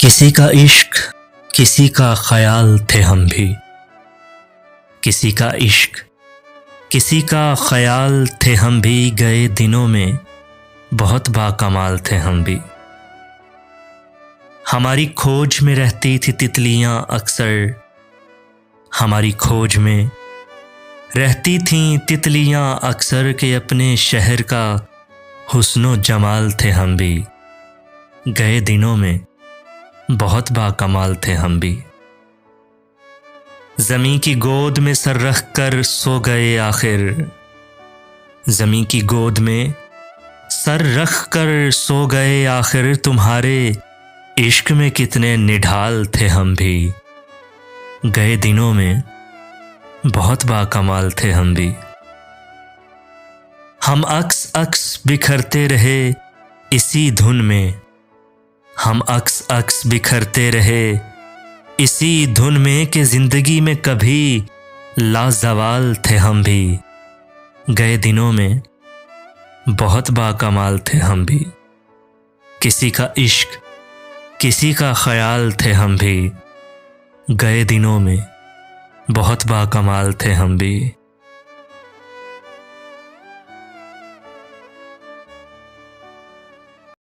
किसी का इश्क, किसी का ख्याल थे हम भी। किसी का इश्क, किसी का ख्याल थे हम भी। गए दिनों में बहुत बाकमाल थे हम भी। हमारी खोज में रहती थी तितलियां अक्सर, हमारी खोज में रहती थीं तितलियां अक्सर के अपने शहर का हुस्नो जमाल थे हम भी। गए दिनों में बहुत बाकमाल थे हम भी। ज़मीं की गोद में सर रख कर सो गए आखिर, ज़मीं की गोद में सर रख कर सो गए आखिर। तुम्हारे इश्क में कितने निढाल थे हम भी। गए दिनों में बहुत बाकमाल थे हम भी। हम अक्स अक्स बिखरते रहे इसी धुन में, हम अक्स अक्स बिखरते रहे इसी धुन में कि जिंदगी में कभी लाजवाल थे हम भी। गए दिनों में बहुत बाकमाल थे हम भी। किसी का इश्क, किसी का ख्याल थे हम भी। गए दिनों में बहुत बाकमाल थे हम भी।